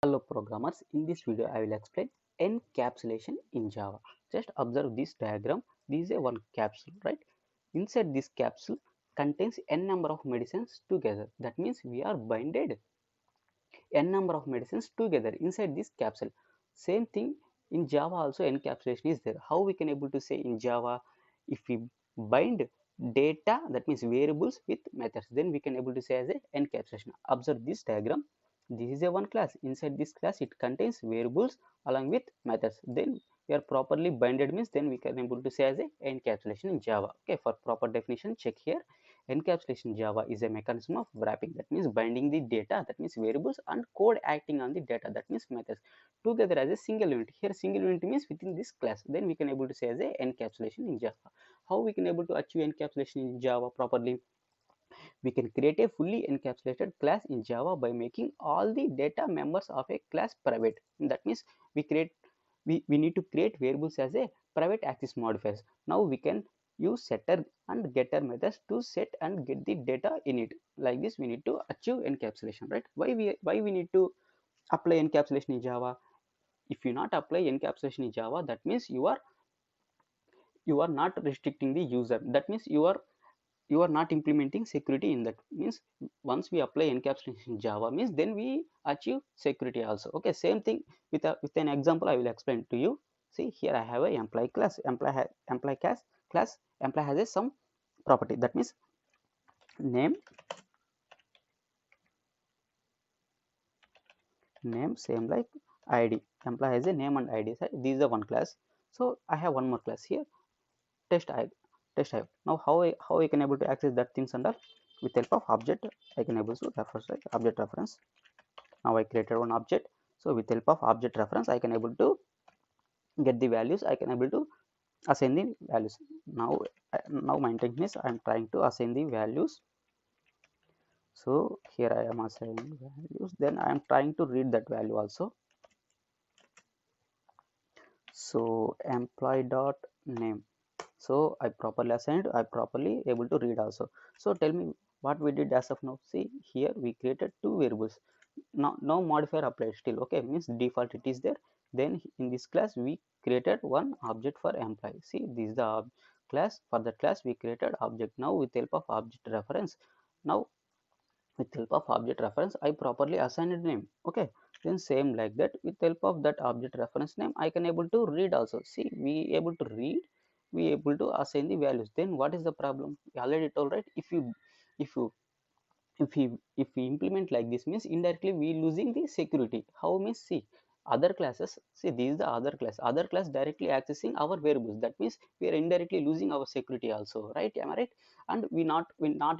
Hello programmers, in this video I will explain encapsulation in Java. Just observe this diagram. This is a one capsule, right? Inside this capsule contains n number of medicines together. That means we are binded n number of medicines together inside this capsule. Same thing in Java also encapsulation is there. How we can able to say in Java, if we bind data, that means variables with methods, then we can able to say as a encapsulation. Observe this diagram. This is a one class. Inside this class it contains variables along with methods. Then we are properly binded means then we can able to say as a encapsulation in Java. Okay, for proper definition check here. Encapsulation Java is a mechanism of wrapping, that means binding the data, that means variables, and code acting on the data, that means methods, together as a single unit. Here single unit means within this class. Then we can able to say as a encapsulation in Java. How we can able to achieve encapsulation in Java properly? We can create a fully encapsulated class in Java by making all the data members of a class private. That means we need to create variables as a private access modifiers. Now we can use setter and getter methods to set and get the data in it. Like this we need to achieve encapsulation, right? Why we need to apply encapsulation in Java? If you not apply encapsulation in Java, that means you are not restricting the user. That means you are not implementing security in that. Means once we apply encapsulation in Java means then we achieve security also. Okay, same thing with an example I will explain to you. See here I have a employee class. Employee has a some property, that means name same like id. Employee has a name and id. This is the one class. So I have one more class here, test I test. Now how I can able to access that things under? With help of object I can able to refer, like object reference. Now I created one object. So with help of object reference I can able to get the values. I can able to assign the values. Now my intention is I am trying to assign the values. So here I am assigning values, then I am trying to read that value also. So employee dot name, so I properly assigned, I properly able to read also. So tell me what we did as of now. See here we created two variables. Now no modifier applied still. Okay, means default it is there. Then in this class we created one object for employee. See this is the class. For the class we created object. Now with help of object reference, now with help of object reference I properly assigned name. Okay, then same like that with help of that object reference name I can able to read also. See we able to read, we able to assign the values. Then what is the problem? We already told, right? If we implement like this means indirectly we losing the security. How means? See other classes, see this is the other class directly accessing our variables. That means we are indirectly losing our security also, right? Am I right? And we not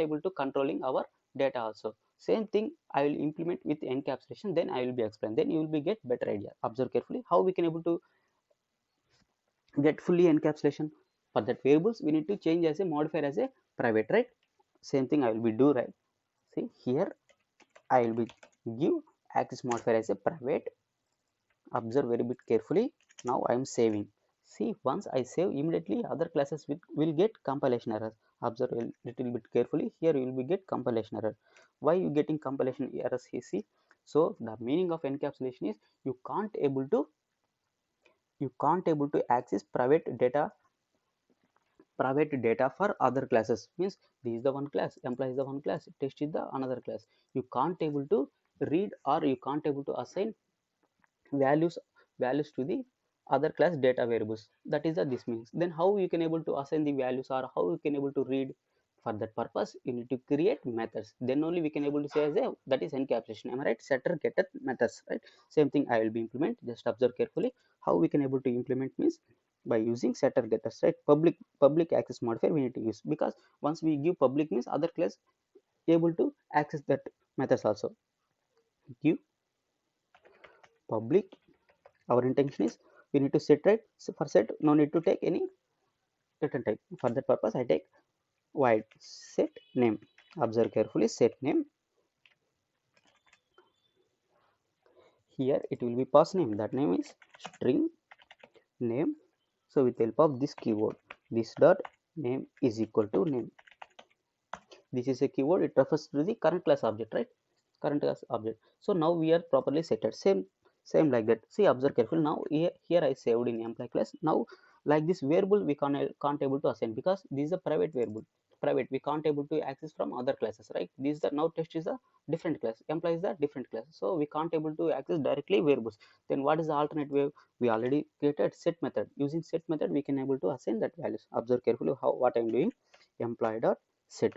able to controlling our data also. Same thing I will implement with encapsulation, then I will be explain, then you will be get better idea. Observe carefully how we can able to get fully encapsulation. For that variables we need to change as a modifier as a private, right? Same thing I will be do, right? See here I will be give access modifier as a private. Observe very bit carefully. Now I am saving. See once I save, immediately other classes will get compilation error. Observe a little bit carefully. Here you will be get compilation error. Why you getting compilation errors here? See, so the meaning of encapsulation is you can't able to access private data for other classes. Means this is the one class, employee is the one class, test is the another class. You can't able to read or you can't able to assign values to the other class data variables. That is the this means. Then how you can able to assign the values or how you can able to read? For that purpose you need to create methods, then only we can able to say as a, that is encapsulation. Am I right? Setter getter methods, right? Same thing I will be implement. Just observe carefully how we can able to implement means by using setter getters, right? Public access modifier we need to use, because once we give public means other class able to access that methods also. Give public, our intention is we need to set, right? So for set no need to take any return type. For that purpose I take void set name. Observe carefully, set name. Here it will be pass name, that name is string name. So with help of this keyword, this dot name is equal to name. This is a keyword, it refers to the current class object, right? Current class object. So now we are properly setted. Same like that. See, observe carefully. Now here I saved in employee class. Now like this variable we can't able to assign because this is a private variable. Private, we can't able to access from other classes, right? This is the now test is a different class, employee is a different class, so we can't able to access directly variables. Then what is the alternate way? We already created set method. Using set method we can able to assign that values. Observe carefully how what I'm doing. Employee dot set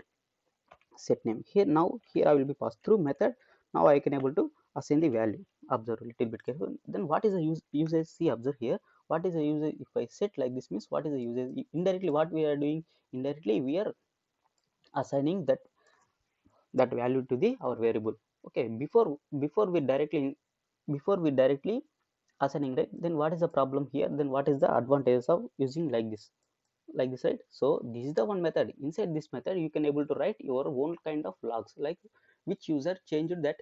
name. Here now here I will be passed through method. Now I can able to assign the value. Observe a little bit careful. Then what is the usage? See, observe here. What is the usage? If I set like this means what is the usage? Indirectly what we are doing, indirectly we are assigning that value to the our variable. Okay, before we directly assigning, right? Then what is the problem here? Then what is the advantages of using like this, right? So this is the one method. Inside this method you can able to write your own kind of logs, like which user changed that,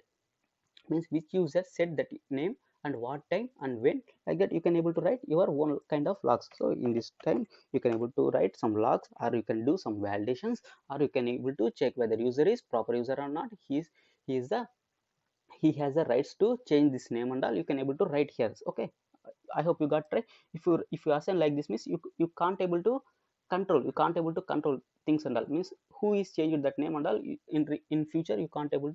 means which user set that name and what time and when, like that you can able to write your own kind of logs. So in this time you can able to write some logs, or you can do some validations, or you can able to check whether user is proper user or not. He is the he has the rights to change this name and all, you can able to write here. Okay, I hope you got right. If you assign like this means you can't able to control things and all, means who is changed that name and all. In future you can't able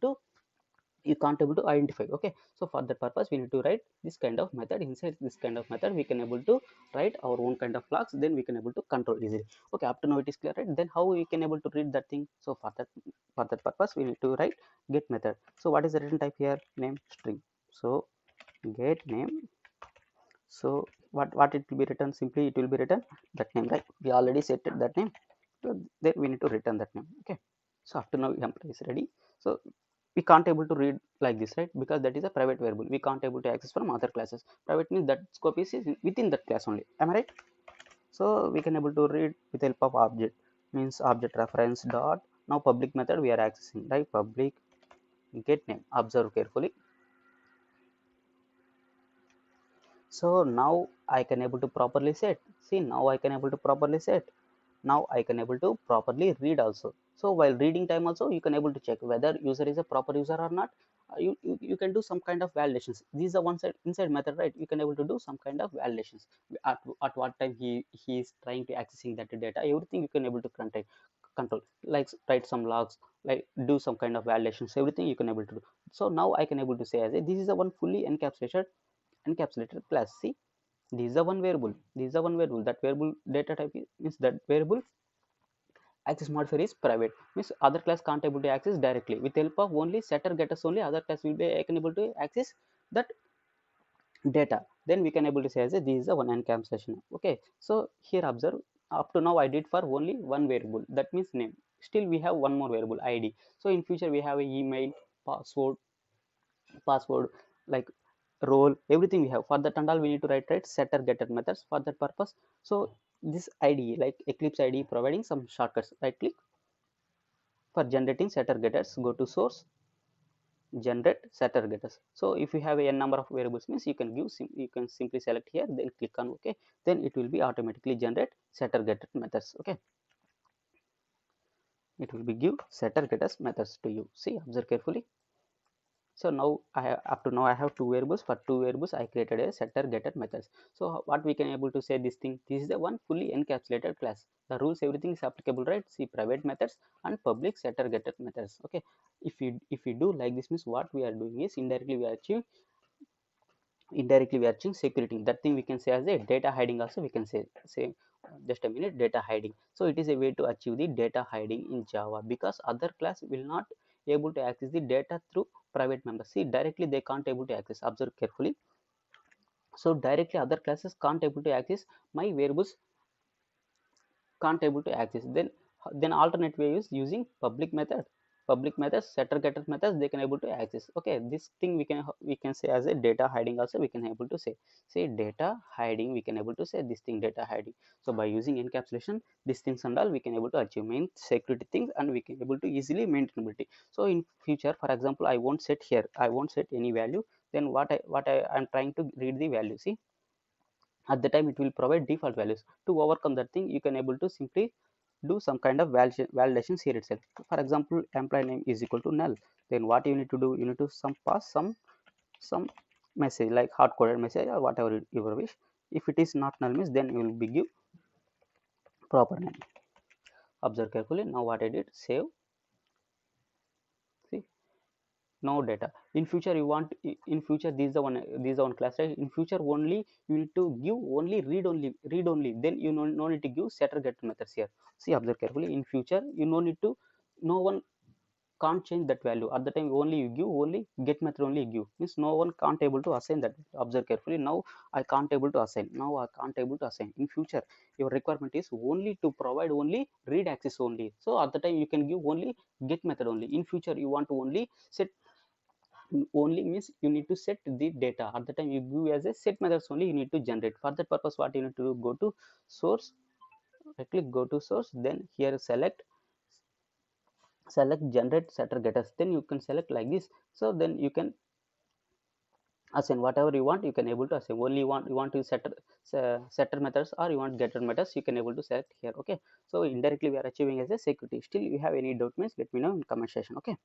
to identify. Okay, so for that purpose we need to write this kind of method. Inside this kind of method we can able to write our own kind of flags, then we can able to control easily. Okay, up to now it is clear, right? Then how we can able to read that thing? So for that purpose we need to write get method. So what is the return type here? Name string. So get name. So what it will be written? Simply it will be written that name, right? We already set that name, so then we need to return that name. Okay, so after now employee is ready. So we can't able to read like this, right? Because that is a private variable, we can't able to access from other classes. Private means that scope is within that class only, am I right? So we can able to read with help of object, means object reference dot. Now public method we are accessing, right? Public get name. Observe carefully. So now I can able to properly set. See, now I can able to properly set. Now I can able to properly read also. So while reading time also you can able to check whether user is a proper user or not. You can do some kind of validations. These are one side inside method, right? You can able to do some kind of validations at what time he is trying to accessing that data. Everything you can able to control, like write some logs, like do some kind of validations. Everything you can able to do. So now I can able to say as a, this is a one fully encapsulated class. See, this is a one variable. This is a one variable. That variable data type means that variable access modifier is private. Means other class can't able to access directly. With help of only setter getters only, other class will be able to access that data. Then we can able to say as a, this is a one encapsulation. Okay. So here observe. Up to now I did for only one variable. That means name. Still we have one more variable ID. So in future we have a email, password, like role, everything we have. For that and all we need to write setter getter methods for that purpose. So this IDE, like Eclipse IDE, providing some shortcuts. Right click for generating setter getters, go to source, generate setter getters. So if you have a n number of variables means you can give you can simply select here, then click on OK, then it will be automatically generate setter getter methods. Okay, it will be give setter getters methods to you. See, observe carefully. So now I have, up to now I have two variables. For two variables I created a setter getter methods. So what we can able to say this thing, this is the one fully encapsulated class. The rules everything is applicable, right? See, private methods and public setter getter methods. Okay, if we do like this means what we are doing is indirectly we are achieving security. That thing we can say as a data hiding also. We can say just a minute, data hiding. So it is a way to achieve the data hiding in Java, because other class will not able to access the data through private members. See, directly they can't able to access. Observe carefully. So directly other classes can't able to access my variables, can't able to access. Then alternate way is using public methods, setter getter methods, they can able to access. Okay, this thing we can say as a data hiding also. We can able to say data hiding, we can able to say this thing data hiding. So by using encapsulation, these things and all we can able to achieve main security things, and we can able to easily maintainability. So in future, for example, I won't set any value. Then I'm trying to read the value. See, at the time it will provide default values. To overcome that thing, you can able to simply do some kind of validations here itself. For example, employee name is equal to null. Then what you need to do, you need to pass some message like hard coded message or whatever you wish. If it is not null means, then you will be give proper name. Observe carefully. Now what I did, save. See, no data. In future you want, in future this is the one class, right? In future only you need to give only read only, then you no need to give setter get methods here. See, observe carefully. In future you no need to, no one can't change that value. At the time only you give only get method only you give, means no one can't able to assign that. Observe carefully. Now I can't able to assign, now I can't able to assign. In future your requirement is only to provide only read access only, so at the time you can give only get method only. In future you want to only set only, means you need to set the data. At the time you give as a set methods only you need to generate. For that purpose what you need to do, go to source, I click go to source, then here select generate setter getters, then you can select like this. So then you can assign whatever you want, you can able to assign. Only you want to setter methods or you want getter methods, you can able to select here. Okay, so indirectly we are achieving as a security. Still you have any doubt means let me know in comment section. Okay.